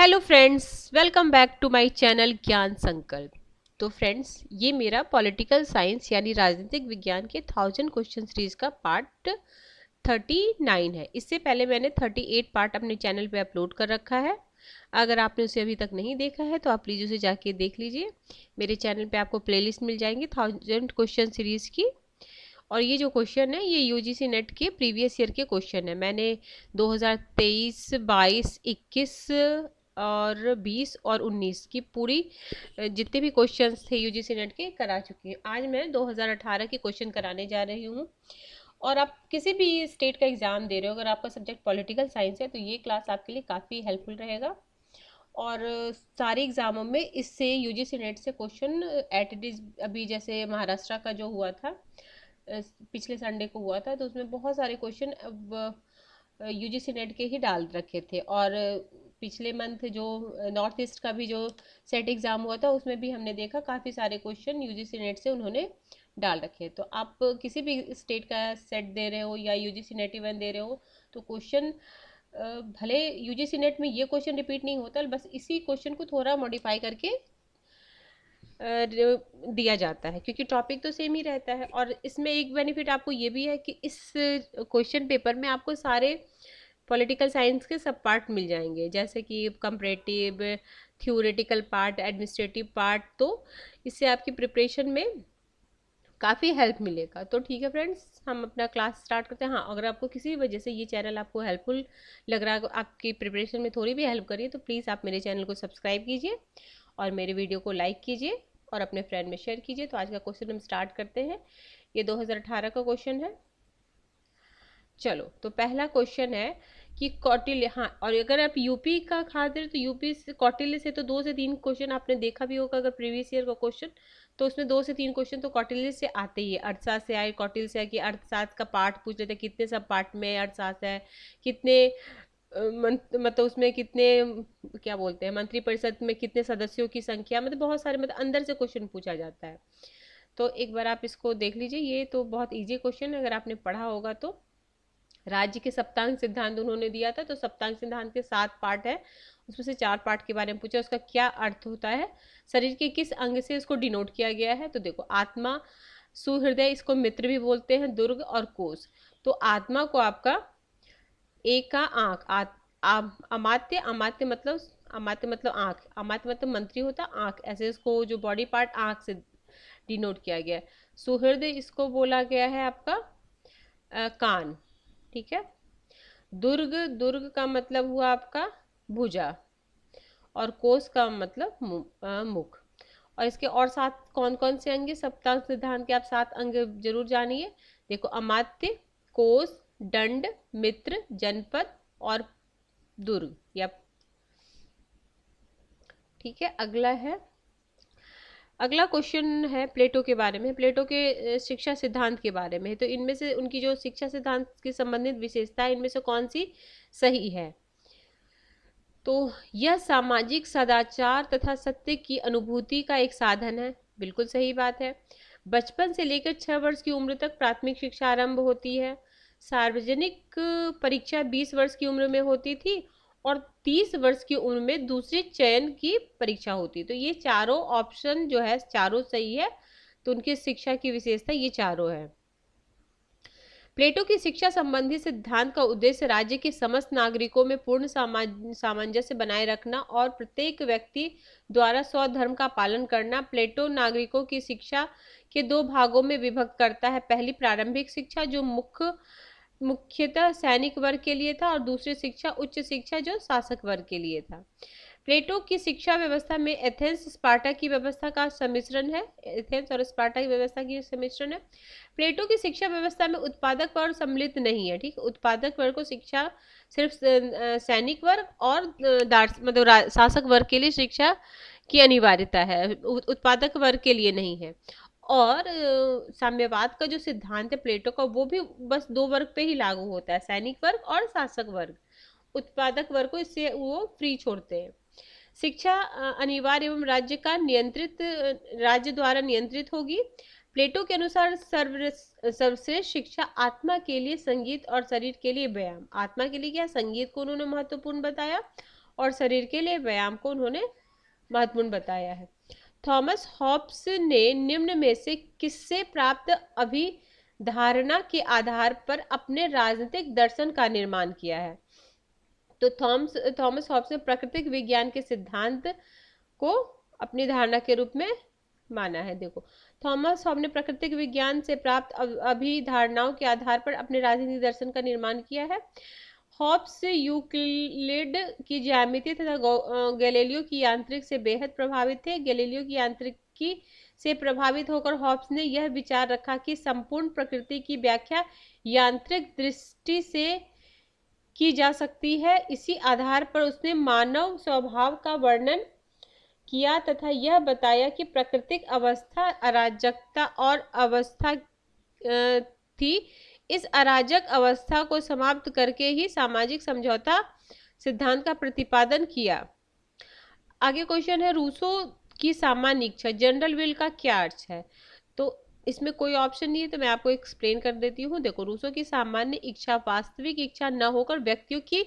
Hello friends, welcome back to my channel Gyan Sankalp. तो friends, ये मेरा पॉलिटिकल साइंस यानी राजनीतिक विज्ञान के 1000 क्वेश्चन सीरीज का पार्ट 39 है। इससे पहले मैंने 38 पार्ट अपने चैनल पे अपलोड कर रखा है। अगर आपने उसे अभी तक नहीं देखा है तो आप प्लीज़ उसे जाके देख लीजिए। मेरे चैनल पे आपको प्लेलिस्ट मिल जाएंगी 1000 क्वेश्चन सीरीज़ की। और ये जो क्वेश्चन है ये यूजीसी नेट के प्रीवियस ईयर के क्वेश्चन है। मैंने 2023, 22, 21 और 20 और 19 की पूरी जितने भी क्वेश्चंस थे यूजीसी नेट के करा चुकी हूँ। आज मैं 2018 के क्वेश्चन कराने जा रही हूँ। और आप किसी भी स्टेट का एग्ज़ाम दे रहे हो, अगर आपका सब्जेक्ट पॉलिटिकल साइंस है तो ये क्लास आपके लिए काफ़ी हेल्पफुल रहेगा। और सारे एग्ज़ामों में इससे यूजीसी नेट से क्वेश्चन एट इट इज़, अभी जैसे महाराष्ट्र का जो हुआ था पिछले संडे को हुआ था, तो उसमें बहुत सारे क्वेश्चन अब यूजीसी नेट के ही डाल रखे थे। और पिछले मंथ जो नॉर्थ ईस्ट का भी जो सेट एग्ज़ाम हुआ था उसमें भी हमने देखा काफ़ी सारे क्वेश्चन यूजीसी नेट से उन्होंने डाल रखे। तो आप किसी भी स्टेट का सेट दे रहे हो या यूजीसी नेट इवन दे रहे हो तो क्वेश्चन भले यूजीसी नेट में ये क्वेश्चन रिपीट नहीं होता, बस इसी क्वेश्चन को थोड़ा मॉडिफाई करके दिया जाता है, क्योंकि टॉपिक तो सेम ही रहता है। और इसमें एक बेनिफिट आपको ये भी है कि इस क्वेश्चन पेपर में आपको सारे पॉलिटिकल साइंस के सब पार्ट मिल जाएंगे, जैसे कि comparative, theoretical part, administrative part. तो इससे आपकी प्रिपरेशन में काफ़ी हेल्प मिलेगा। तो ठीक है फ्रेंड्स, हम अपना क्लास स्टार्ट करते हैं। हाँ, अगर आपको किसी वजह से ये चैनल आपको हेल्पफुल लग रहा है, आपकी प्रिपरेशन में थोड़ी भी हेल्प करिए, तो प्लीज़ आप मेरे चैनल को सब्सक्राइब कीजिए और मेरे वीडियो को लाइक कीजिए और अपने फ्रेंड में शेयर कीजिए। तो आज का क्वेश्चन हम स्टार्ट करते हैं। ये 2018 का क्वेश्चन है। चलो, तो पहला क्वेश्चन है कि कौटिल्य, हाँ, और अगर आप यूपी का खाते हैं तो यूपी से कौटिल्य से तो 2 से 3 क्वेश्चन आपने देखा भी होगा। अगर प्रीवियस ईयर का क्वेश्चन तो उसमें 2 से 3 क्वेश्चन तो कौटिल्य से आते ही है। अर्थशास्त्र से आए, कौटिल्य से आए कि अर्थशास्त्र का पार्ट पूछ लेते कितने सब पार्ट में अर्थशास्त्र है, कितने मतलब उसमें कितने, क्या बोलते हैं, मंत्रिपरिषद में कितने सदस्यों की संख्या, मतलब बहुत सारे, मतलब अंदर से क्वेश्चन पूछा जाता है। तो एक बार आप इसको देख लीजिए, ये तो बहुत ईजी क्वेश्चन है अगर आपने पढ़ा होगा तो। राज्य के सप्तांग सिद्धांत उन्होंने दिया था। तो सप्तांग सिद्धांत के 7 पार्ट है, उसमें से 4 पार्ट के बारे में पूछा, उसका क्या अर्थ होता है, शरीर के किस अंग से इसको डिनोट किया गया है। तो देखो, आत्मा, सुहृदय, इसको मित्र भी बोलते हैं, दुर्ग और कोष। तो आत्मा को आपका एक का आंख, अमात्य, अमात्य मतलब आंख, अमात्य मतलब मंत्री होता आंख, ऐसे इसको जो बॉडी पार्ट आंख से डिनोट किया गया है। सुहृदय इसको बोला गया है आपका कान, ठीक है। दुर्ग, दुर्ग का मतलब हुआ आपका भुजा, और कोष का मतलब मुख। और इसके और 7 कौन कौन से अंग, सप्तांग सिद्धांत के आप 7 अंग जरूर जानिए। देखो, अमात्य, कोष, दंड, मित्र, जनपद और दुर्ग, या ठीक है। अगला क्वेश्चन है प्लेटो के बारे में, प्लेटो के शिक्षा सिद्धांत के बारे में। तो इनमें से उनकी जो शिक्षा सिद्धांत के संबंधित विशेषता है, इनमें से कौन सी सही है। तो यह सामाजिक सदाचार तथा सत्य की अनुभूति का एक साधन है, बिल्कुल सही बात है। बचपन से लेकर 6 वर्ष की उम्र तक प्राथमिक शिक्षा आरंभ होती है। सार्वजनिक परीक्षा 20 वर्ष की उम्र में होती थी और 30 वर्ष की उम्र में दूसरे चयन की परीक्षा होती। तो ये चारों ऑप्शन जो है, चारों सही है। तो उनकी शिक्षा की विशेषता ये चारों है। प्लेटो की शिक्षा संबंधी सिद्धांत का उद्देश्य राज्य के समस्त नागरिकों में पूर्ण सामंजस्य बनाए रखना और प्रत्येक व्यक्ति द्वारा स्वधर्म का पालन करना। प्लेटो नागरिकों की शिक्षा के 2 भागों में विभक्त करता है। पहली प्रारंभिक शिक्षा जो मुख्यतः सैनिक वर्ग के लिए था, और दूसरी शिक्षा उच्च शिक्षा जो शासक वर्ग के लिए था। प्लेटो की शिक्षा व्यवस्था में एथेंस स्पार्टा की व्यवस्था का सम्मिश्रण है, एथेंस और स्पार्टा की व्यवस्था की सम्मिश्रण है। प्लेटो की शिक्षा व्यवस्था में उत्पादक वर्ग सम्मिलित नहीं है, ठीक। उत्पादक वर्ग को शिक्षा सिर्फ सैनिक वर्ग और मतलब शासक वर्ग के लिए शिक्षा की अनिवार्यता है, उत्पादक वर्ग के लिए नहीं है। और साम्यवाद का जो सिद्धांत है प्लेटो का, वो भी बस 2 वर्ग पे ही लागू होता है, सैनिक वर्ग और शासक वर्ग। उत्पादक वर्ग को इससे वो फ्री छोड़ते हैं। शिक्षा अनिवार्य एवं राज्य द्वारा नियंत्रित होगी। प्लेटो के अनुसार सर्वश्रेष्ठ शिक्षा आत्मा के लिए संगीत और शरीर के लिए व्यायाम। आत्मा के लिए क्या, संगीत को उन्होंने महत्वपूर्ण बताया, और शरीर के लिए व्यायाम को उन्होंने महत्वपूर्ण बताया है। थॉमस हॉब्स ने निम्न में से किससे प्राप्त अभिधारणा के आधार पर अपने राजनीतिक दर्शन का निर्माण किया है? तो थॉमस हॉब्स ने प्राकृतिक विज्ञान के सिद्धांत को अपनी धारणा के रूप में माना है। देखो, थॉमस हॉब्स ने प्राकृतिक विज्ञान से प्राप्त अभिधारणाओं के आधार पर अपने राजनीतिक दर्शन का निर्माण किया है। हॉब्स यूक्लिड की ज्यामिति तथा गैलीलियो की यांत्रिक से बेहद प्रभावित थे। गैलीलियो की यांत्रिकी से प्रभावित होकर हॉब्स ने यह विचार रखा कि संपूर्ण प्रकृति की व्याख्या यांत्रिक दृष्टि से की जा सकती है। इसी आधार पर उसने मानव स्वभाव का वर्णन किया तथा यह बताया कि प्राकृतिक अवस्था अराजकता और अवस्था थी। इस अराजक अवस्था को समाप्त करके ही सामाजिक समझौता सिद्धांत का प्रतिपादन किया। आगे क्वेश्चन है, रूसो की सामान्य इच्छा जनरल विल का क्या अर्थ है? तो इसमें कोई ऑप्शन नहीं है, तो मैं आपको एक्सप्लेन कर देती हूँ। देखो, रूसो की सामान्य इच्छा वास्तविक इच्छा न होकर व्यक्तियों की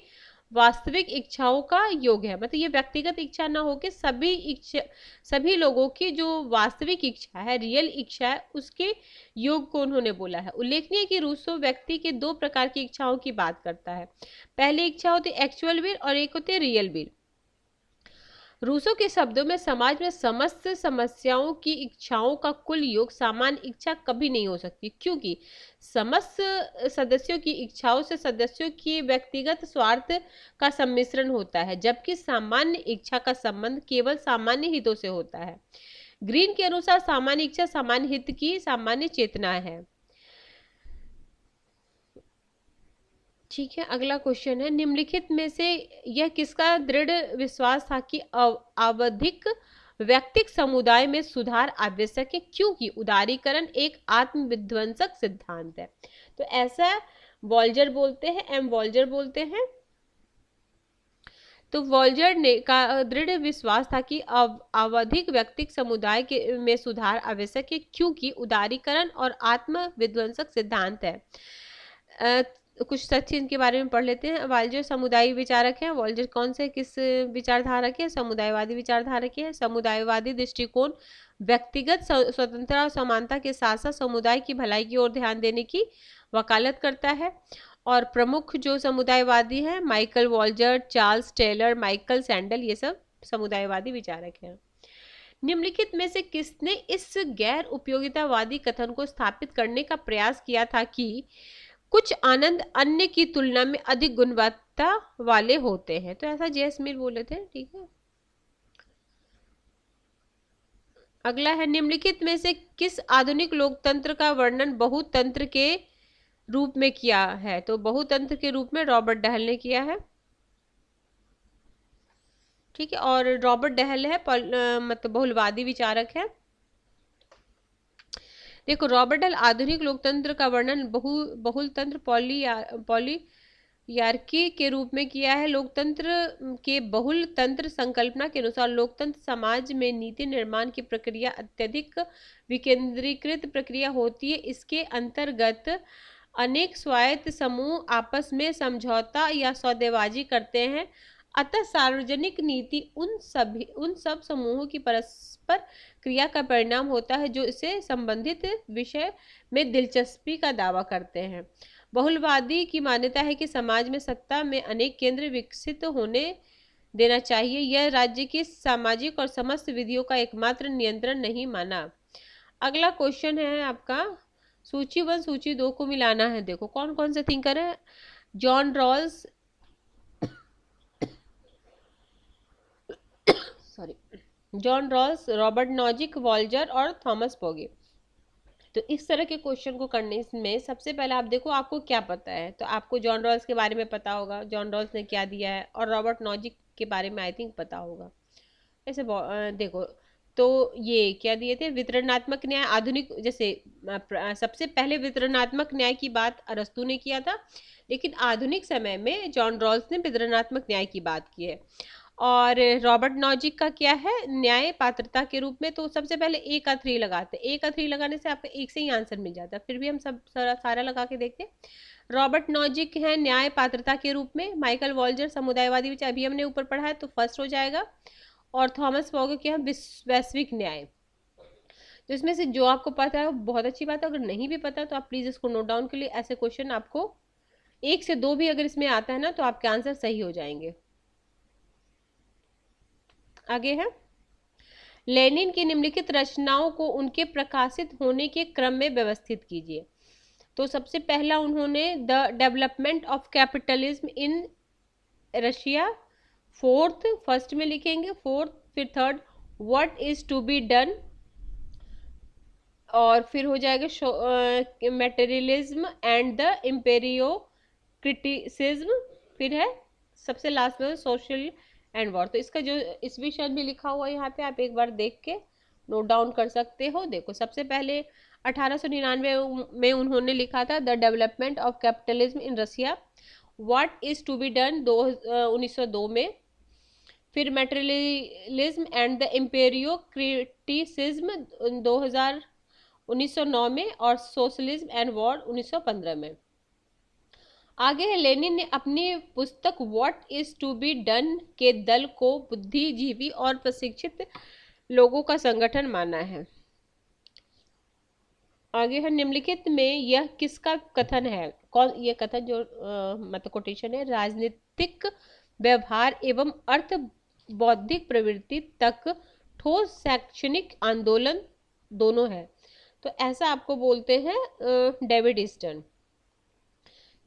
वास्तविक इच्छाओं का योग है। मतलब ये व्यक्तिगत इच्छा ना होकर सभी लोगों की जो वास्तविक इच्छा है, रियल इच्छा है, उसके योग को उन्होंने बोला है। उल्लेखनीय है कि रूसो व्यक्ति के दो प्रकार की इच्छाओं की बात करता है। पहली इच्छा होती है एक्चुअल विल और एक होती है रियल विल। रूसो के शब्दों में समाज में समस्त समस्याओं की इच्छाओं का कुल योग सामान्य इच्छा कभी नहीं हो सकती, क्योंकि समस्त सदस्यों की इच्छाओं से सदस्यों की व्यक्तिगत स्वार्थ का सम्मिश्रण होता है, जबकि सामान्य इच्छा का संबंध केवल सामान्य हितों से होता है। ग्रीन के अनुसार सामान्य इच्छा सामान्य हित की सामान्य चेतना है। ठीक है, अगला क्वेश्चन है, निम्नलिखित में से यह किसका दृढ़ विश्वास था कि आवधिक व्यक्तिक समुदाय में सुधार आवश्यक है, क्योंकि उदारीकरण एक आत्मविध्वंसक सिद्धांत है? तो ऐसा वॉल्जर बोलते हैं, एम वॉल्जर बोलते हैं। तो वॉल्जर ने का दृढ़ विश्वास था कि आवधिक व्यक्तिक समुदाय में सुधार आवश्यक है, क्योंकि उदारीकरण और आत्मविध्वंसक सिद्धांत है। कुछ तथ्य इनके बारे में पढ़ लेते हैं। वॉल्जर समुदायी विचारक हैं। वॉल्जर कौन से किस विचारधारा के? समुदायवादी विचारधारा के हैं। समुदायवादी दृष्टिकोण व्यक्तिगत स्वतंत्रता और समानता के साथ साथ समुदाय की भलाई की ओर ध्यान देने की वकालत करता है। और प्रमुख जो समुदायवादी हैं, Michael Walzer, Charles Taylor, Michael Sandel, ये सब समुदायवादी विचारक हैं। निम्नलिखित में से किसने इस गैर उपयोगितावादी कथन को स्थापित करने का प्रयास किया था कि कुछ आनंद अन्य की तुलना में अधिक गुणवत्ता वाले होते हैं? तो ऐसा जे स्मिथ बोले थे। ठीक है, अगला है, निम्नलिखित में से किस आधुनिक लोकतंत्र का वर्णन बहुतंत्र के रूप में किया है? तो बहुतंत्र के रूप में रॉबर्ट डहल ने किया है। ठीक है, और रॉबर्ट डहल है मतलब बहुलवादी विचारक है। देखो, रॉबर्ट डहल आधुनिक लोकतंत्र का वर्णन बहुलतंत्र पॉलीयार्की के रूप में किया है। लोकतंत्र के बहुलतंत्र संकल्पना के अनुसार लोकतंत्र समाज में नीति निर्माण की प्रक्रिया अत्यधिक विकेंद्रीकृत प्रक्रिया होती है। इसके अंतर्गत अनेक स्वायत्त समूह आपस में समझौता या सौदेबाजी करते हैं। अतः सार्वजनिक नीति उन सब समूहों की परस्पर क्रिया का परिणाम होता है जो इससे संबंधित विषय में दिलचस्पी का दावा करते हैं। बहुलवादी की मान्यता है कि समाज में सत्ता में अनेक केंद्र विकसित होने देना चाहिए। यह राज्य की सामाजिक और समस्त विधियों का एकमात्र नियंत्रण नहीं माना। अगला क्वेश्चन है आपका, सूची 1 सूची 2 को मिलाना है। देखो, कौन कौन से थिंकर है? John Rawls John Rawls, Robert Nozick, Walzer और थॉमस पोगे। तो इस तरह के क्वेश्चन को करने में सबसे पहले आप देखो आपको क्या पता है। तो आपको जॉन रॉल्स के बारे में पता होगा, जॉन रॉल्स ने क्या दिया है, और रॉबर्ट नॉजिक के बारे में आई थिंक पता होगा। ऐसे देखो, तो ये क्या दिए थे? वितरणात्मक न्याय आधुनिक, जैसे सबसे पहले वितरणात्मक न्याय की बात अरस्तु ने किया था, लेकिन आधुनिक समय में जॉन रॉल्स ने वितरणात्मक न्याय की बात की है। और रॉबर्ट नॉजिक का क्या है, न्याय पात्रता के रूप में। तो सबसे पहले ए का 3 लगाते हैं, ए का 3 लगाने से आपका एक से ही आंसर मिल जाता है, फिर भी हम सब सारा लगा के देखते हैं। रॉबर्ट नॉजिक है न्याय पात्रता के रूप में, माइकल वॉल्जर समुदायवादी विचार, अभी हमने ऊपर पढ़ा है तो फर्स्ट हो जाएगा, और थॉमस फॉगे क्या है, वैश्विक न्याय। तो इसमें से जो आपको पता है बहुत अच्छी बात है, अगर नहीं भी पता तो आप प्लीज इसको नोट डाउन के लिए, ऐसे क्वेश्चन आपको 1 से 2 भी अगर इसमें आता है ना तो आपके आंसर सही हो जाएंगे। आगे है, लेनिन की निम्नलिखित रचनाओं को उनके प्रकाशित होने के क्रम में व्यवस्थित कीजिए। तो सबसे पहला उन्होंने the development of capitalism in Russia, fourth first में लिखेंगे फोर्थ, फिर third what is to be done, और फिर हो जाएगा materialism and the empirio criticism, फिर है सबसे लास्ट में सोशल एंड वॉर। तो इसका जो इस विषय भी लिखा हुआ है यहाँ पे, आप एक बार देख के नोट डाउन कर सकते हो। देखो सबसे पहले 1899 में उन्होंने लिखा था the development of capitalism in Russia, what is to be done 1902 में, फिर materialism and the empirio criticism 1909 में, और सोशलिज्म एंड वॉर 1915 में। आगे है, लेनिन ने अपनी पुस्तक what is to be done के दल को बुद्धिजीवी और प्रशिक्षित लोगों का संगठन माना है। आगे है, निम्नलिखित में यह किसका कथन है, कौन ये कथन जो मतलब कोटेशन है, राजनीतिक व्यवहार एवं अर्थ बौद्धिक प्रवृत्ति तक ठोस शैक्षणिक आंदोलन दोनों है। तो ऐसा आपको बोलते हैं डेविड ईस्टन।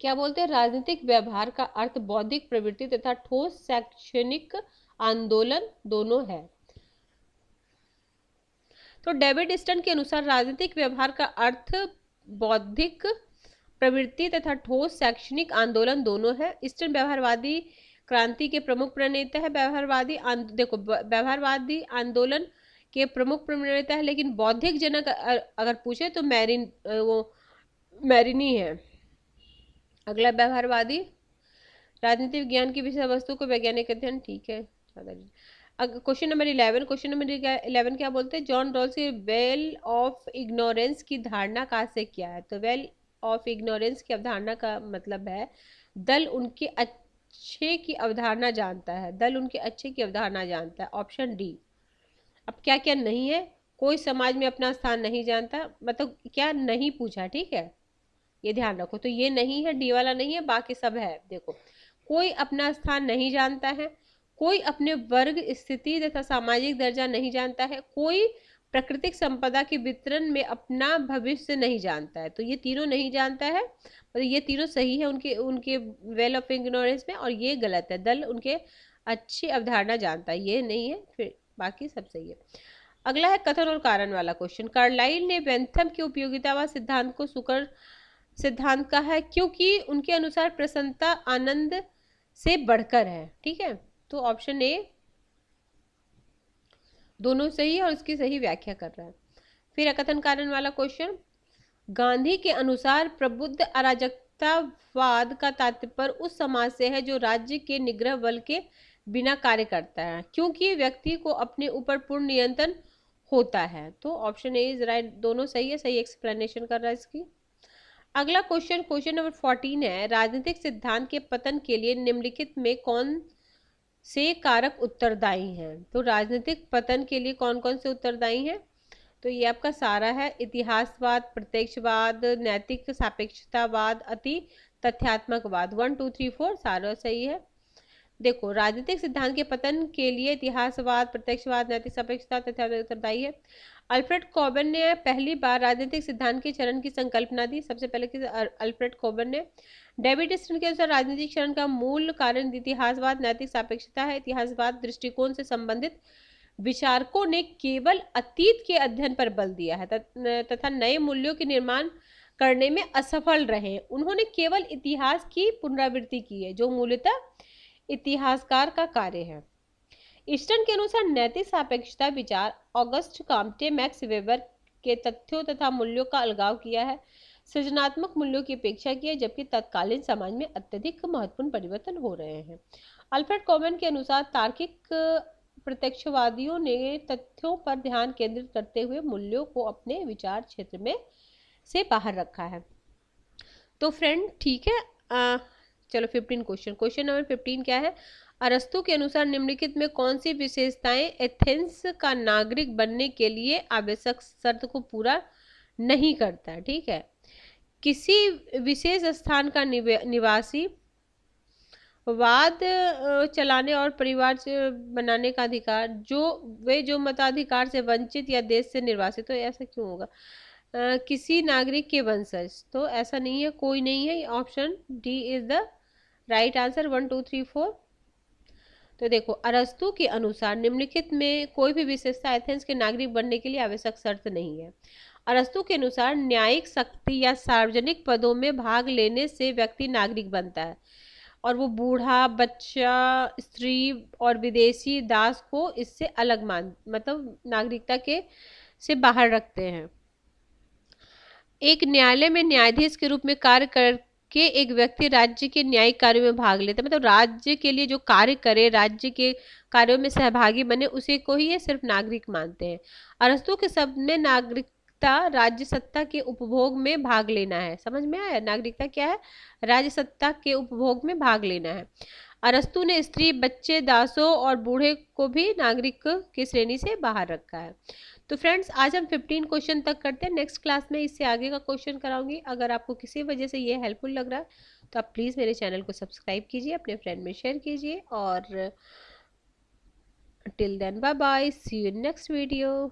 क्या बोलते हैं, राजनीतिक व्यवहार का अर्थ बौद्धिक प्रवृत्ति तथा ठोस शैक्षणिक आंदोलन दोनों है। तो डेविड ईस्टन के अनुसार राजनीतिक व्यवहार का अर्थ बौद्धिक प्रवृत्ति तथा ठोस शैक्षणिक आंदोलन दोनों है। ईस्टन व्यवहारवादी क्रांति के प्रमुख प्रणेता है। देखो व्यवहारवादी आंदोलन के प्रमुख प्रणेता है, लेकिन बौद्धिक जनक अगर पूछे तो मैरिनी है। अगला, व्यवहारवादी राजनीतिक विज्ञान की विषय वस्तु को वैज्ञानिक अध्ययन, ठीक है। क्वेश्चन नंबर 11 क्या बोलते हैं, जॉन रॉल्स की वेल ऑफ इग्नोरेंस की धारणा कहाँ से क्या है। तो वेल ऑफ इग्नोरेंस की अवधारणा का मतलब है दल उनके अच्छे की अवधारणा जानता है, दल उनके अच्छे की अवधारणा जानता है, ऑप्शन डी। अब क्या क्या नहीं है, कोई समाज में अपना स्थान नहीं जानता, मतलब क्या नहीं पूछा, ठीक है, ये ध्यान रखो। तो ये नहीं है, डी वाला नहीं है, बाकी सब है। देखो, कोई अपना स्थान नहीं जानता है, कोई अपने वर्ग स्थिति तथा सामाजिक दर्जा नहीं जानता है, कोई प्राकृतिक संपदा के वितरण में अपना भविष्य नहीं जानता है। तो ये तीनों नहीं जानता है, और ये तीनों सही है उनके वेल ऑफ इग्नोरेंस में, और ये गलत है, दल उनके अच्छी अवधारणा जानता है, ये नहीं है, फिर बाकी सब सही है। अगला है कथन और कारण वाला क्वेश्चन। कार्लाइल ने बेंथम के उपयोगितावाद सिद्धांत को सुकर सिद्धांत का है क्योंकि उनके अनुसार प्रसन्नता आनंद से बढ़कर है, ठीक है। तो ऑप्शन ए दोनों सही है और इसकी सही व्याख्या कर रहा है। फिर कथन कारण वाला क्वेश्चन, गांधी के अनुसार प्रबुद्ध अराजकतावाद का तात्पर्य उस समाज से है जो राज्य के निग्रह बल के बिना कार्य करता है क्योंकि व्यक्ति को अपने ऊपर पूर्ण नियंत्रण होता है। तो ऑप्शन ए इज राइट, दोनों सही है, सही एक्सप्लेनेशन कर रहा है इसकी। अगला क्वेश्चन नंबर 14 है, राजनीतिक सिद्धांत के पतन के लिए निम्नलिखित में कौन से कारक उत्तरदायी हैं। तो राजनीतिक पतन के लिए कौन कौन से उत्तरदायी हैं, तो ये आपका सारा है, इतिहासवाद, प्रत्यक्षवाद, नैतिक सापेक्षतावाद, अति तथ्यात्मकवाद, 1 2 3 4 सारा सही है। देखो, राजनीतिक सिद्धांत के पतन के लिए इतिहासवाद, प्रत्यक्षवाद, नैतिक सापेक्षता, तथ्यात्मक उत्तरदायी है। अल्फ्रेड कोबन ने पहली बार राजनीतिक सिद्धांत के चरण की संकल्पना दी, सबसे पहले अल्फ्रेड कोबन ने। डेविड ईस्टन के अनुसार राजनीतिक चरण का मूल कारण इतिहासवाद, नैतिक सापेक्षता है। इतिहासवाद दृष्टिकोण से संबंधित विचारकों ने केवल अतीत के अध्ययन पर बल दिया है तथा नए मूल्यों के निर्माण करने में असफल रहे। उन्होंने केवल इतिहास की पुनरावृत्ति की है जो मूलतः इतिहासकार का कार्य है। ईस्टन के अनुसार नैतिक सापेक्षता विचार ऑगस्ट काम्टे, मैक्स वेबर के तथ्यों तथा मूल्यों का अलगाव किया है, सृजनात्मक मूल्यों की अपेक्षा की है, जबकि तत्कालीन समाज में अत्यधिक महत्वपूर्ण परिवर्तन हो रहे हैं। अल्फ्रेड कॉमन के अनुसार तार्किक प्रत्यक्षवादियों ने तथ्यों पर ध्यान केंद्रित करते हुए मूल्यों को अपने विचार क्षेत्र में से बाहर रखा है। तो फ्रेंड ठीक है, चलो 15 क्वेश्चन नंबर 15 क्या है? अरस्तु के अनुसार निम्नलिखित में कौन सी विशेषताएं एथेंस का नागरिक बनने के लिए आवश्यक शर्त को पूरा नहीं करता है? ठीक है, किसी विशेष स्थान का निवासी, वाद चलाने और परिवार बनाने का अधिकार, जो मताधिकार से वंचित या देश से निर्वासित। तो ऐसा क्यों होगा? किसी नागरिक के वंशज, तो ऐसा नहीं है, कोई नहीं है। Option D is the right answer. 1 2 3 4। तो देखो, अरस्तु के अनुसार निम्नलिखित में कोई भी विशेषता एथेंस के नागरिक बनने के लिए आवश्यक शर्त नहीं है। अरस्तु के अनुसार न्यायिक शक्ति या सार्वजनिक पदों में भाग लेने से व्यक्ति नागरिक बनता है, और वो बूढ़ा, बच्चा, स्त्री और विदेशी दास को इससे अलग मतलब नागरिकता के से बाहर रखते हैं। एक न्यायालय में न्यायाधीश के रूप में कार्य करके एक व्यक्ति राज्य के न्यायिक कार्यों में भाग लेता है, मतलब राज्य के लिए जो कार्य करे, राज्य के कार्यों में सहभागी बने, उसे को ही ये सिर्फ नागरिक मानते हैं। अरस्तु के शब्द में नागरिकता राज्य सत्ता के उपभोग में भाग लेना है। समझ में आया? नागरिकता क्या है? राज्य सत्ता के उपभोग में भाग लेना है। अरस्तु ने स्त्री, बच्चे, दासों और बूढ़े को भी नागरिक की श्रेणी से बाहर रखा है। तो फ्रेंड्स, आज हम 15 क्वेश्चन तक करते हैं। नेक्स्ट क्लास में इससे आगे का क्वेश्चन कराऊंगी। अगर आपको किसी वजह से ये हेल्पफुल लग रहा है तो आप प्लीज़ मेरे चैनल को सब्सक्राइब कीजिए, अपने फ्रेंड में शेयर कीजिए, और till then bye bye, see you in next video.